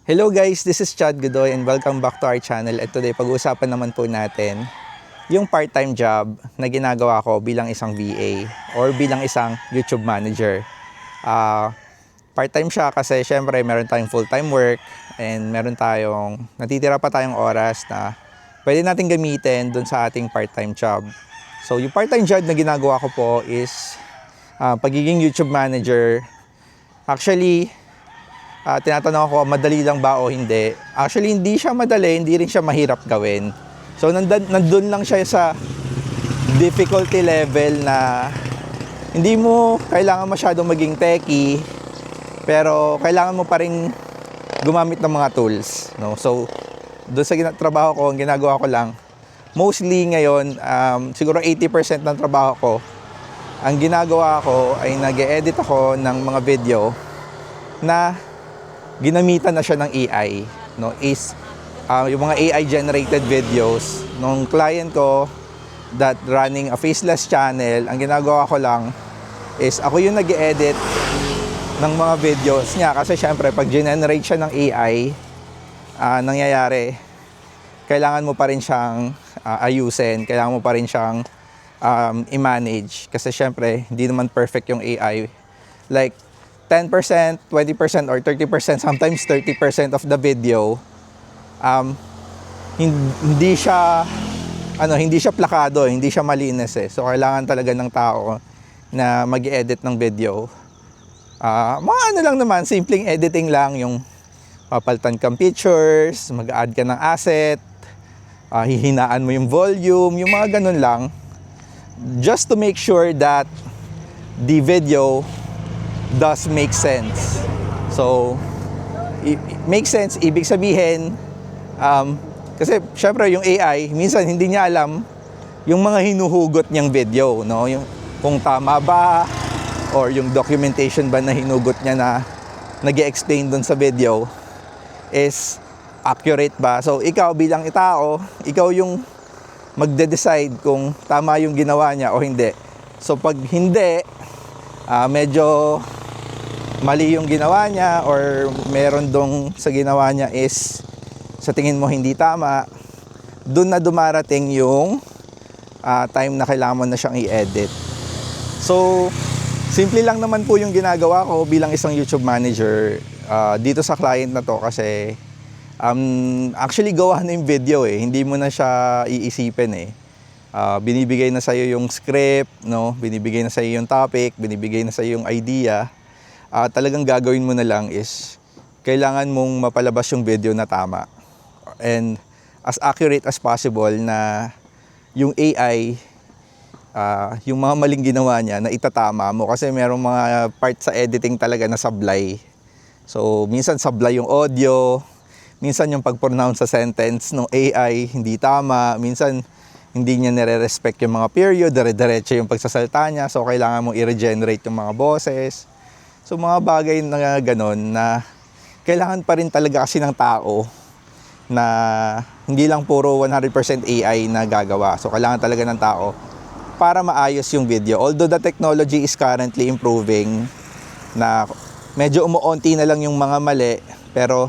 Hello guys, this is Chad Godoy and welcome back to our channel. At today, pag-uusapan naman po natin yung part-time job na ginagawa ko bilang isang VA or bilang isang YouTube manager. Part-time siya kasi syempre meron tayong full-time work and meron tayong natitira pa tayong oras na pwede natin gamitin dun sa ating part-time job. So yung part-time job na ginagawa ko po is pagiging YouTube manager. Actually, tinatanong ako, madali lang ba o hindi? Actually, hindi siya madali, hindi rin siya mahirap gawin. So, nandun lang siya sa difficulty level na hindi mo kailangan masyadong maging techie, pero kailangan mo pa rin gumamit ng mga tools. No? So, doon sa trabaho ko, ang ginagawa ko lang, mostly ngayon, siguro 80% ng trabaho ko, ang ginagawa ko ay nag-edit ako ng mga video na ginamitan na siya ng AI, no? Yung mga AI generated videos ng client ko that running a faceless channel. Ang ginagawa ko lang is ako yung nag-edit ng mga videos niya kasi syempre pag generate siya ng AI, nangyayari kailangan mo pa rin siyang ayusin, kailangan mo pa rin siyang i-manage kasi syempre hindi naman perfect yung AI. Like 10%, 20%, or 30%, sometimes 30% of the video, hindi siya plakado, hindi siya malinis eh. So, kailangan talaga ng tao na mag-edit ng video. Mga ano lang naman, simpleng editing lang, yung papalitan kang pictures, mag-add ka ng asset, hihinaan mo yung volume, yung mga ganun lang. Just to make sure that the video does make sense. So, make sense, ibig sabihin, kasi syempre yung AI, minsan hindi niya alam yung mga hinuhugot niyang video, no? Yung kung tama ba, or yung documentation ba na hinugot niya na nag-explain dun sa video is accurate ba? So, ikaw bilang tao, ikaw yung magde-decide kung tama yung ginawa niya o hindi. So, pag hindi, medyo mali yung ginawa niya or meron dong sa ginawa niya is sa tingin mo hindi tama, dun na dumarating yung time na kailangan mo na siyang i-edit. So, simple lang naman po yung ginagawa ko bilang isang YouTube manager dito sa client na to kasi actually gawa na yung video eh, hindi mo na siya iisipin eh. Binibigay na sa'yo yung script, no? Binibigay na sa'yo yung topic, binibigay na sa'yo yung idea. Talagang gagawin mo na lang is kailangan mong mapalabas yung video na tama and as accurate as possible na yung AI, yung mga maling ginawa niya na itatama mo kasi merong mga part sa editing talaga na sablay. So, minsan sablay yung audio, minsan yung pag-pronounce sa sentence ng AI hindi tama, minsan hindi niya nire-respect yung mga period, dire-diretso yung pagsasalita niya, so kailangan mong i-regenerate yung mga boses. So mga bagay na gano'n na kailangan pa rin talaga kasi ng tao na hindi lang puro 100% AI na gagawa. So kailangan talaga ng tao para maayos yung video. Although the technology is currently improving na medyo umuunti na lang yung mga mali pero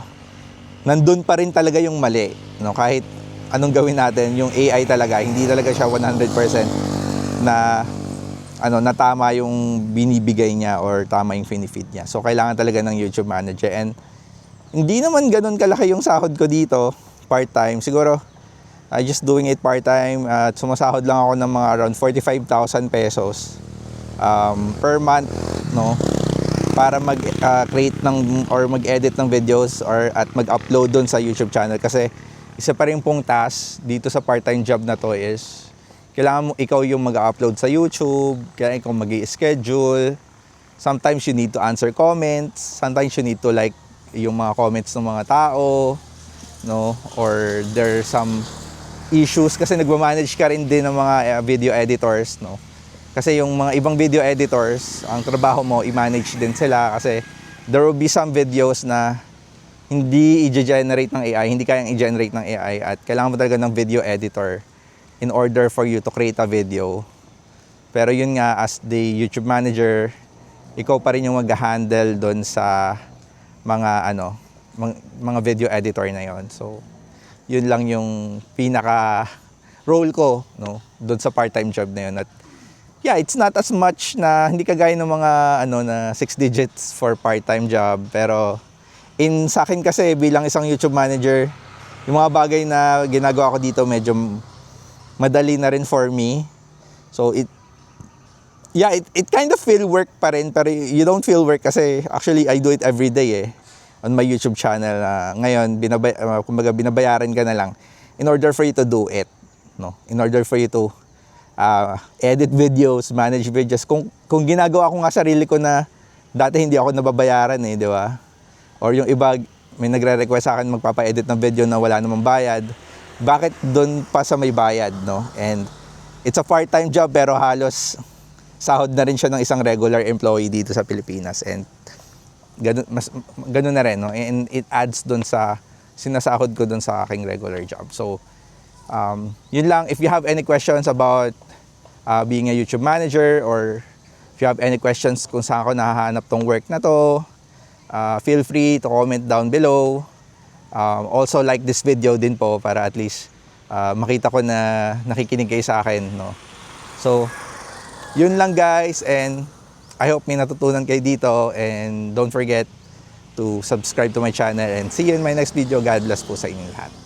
nandun pa rin talaga yung mali. No? Kahit anong gawin natin, yung AI talaga, hindi talaga siya 100% na tama yung binibigay niya or tama yung finifeed niya. So, kailangan talaga ng YouTube manager. And hindi naman ganun kalaki yung sahod ko dito, part-time. Siguro, I just doing it part-time at sumasahod lang ako ng mga around 45,000 pesos per month, no? Para mag-create ng or mag-edit ng videos or at mag-upload doon sa YouTube channel. Kasi isa pa rin pong task dito sa part-time job na to is kailangan mo ikaw yung mag-upload sa YouTube, kaya ikaw mag-i-schedule. Sometimes you need to answer comments, sometimes you need to like yung mga comments ng mga tao, no? Or there's some issues kasi nagma-manage ka rin din ng mga video editors, no? Kasi yung mga ibang video editors, ang trabaho mo i-manage din sila kasi there will be some videos na hindi i-generate ng AI, hindi kayang i-generate ng AI at kailangan mo talaga ng video editor in order for you to create a video. Pero yun nga, as the YouTube manager, ikaw pa rin yung mag-handle doon sa mga mga video editor na yon. So, yun lang yung pinaka role ko, no, doon sa part-time job na yun. At yeah, it's not as much na hindi kagaya ng mga na 6 digits for part-time job, pero sa akin kasi bilang isang YouTube manager, yung mga bagay na ginagawa ko dito medyo madali na rin for me. So it kind of feel work pa rin, pero you don't feel work kasi actually I do it every day on my YouTube channel. Ngayon kumbaga binabayaran ka na lang in order for you to do it, no? In order for you to edit videos, manage videos. Kung ginagawa ko nga sarili ko na dati hindi ako nababayaran di ba? Or yung iba may nagre-request sa akin magpapa-edit ng video na wala namang bayad. Bakit doon pa sa may bayad, no? And it's a part-time job pero halos sahod na rin siya ng isang regular employee dito sa Pilipinas, and ganun na rin, no? And it adds doon sa sinasahod ko doon sa aking regular job. So yun lang. If you have any questions about being a YouTube manager, or if you have any questions kung saan ako nahahanap tong work na to, feel free to comment down below. Also like this video din po para at least makita ko na nakikinig kayo sa akin, no? So yun lang guys, and I hope may natutunan kayo dito, and don't forget to subscribe to my channel, and see you in my next video. God bless po sa inyong lahat.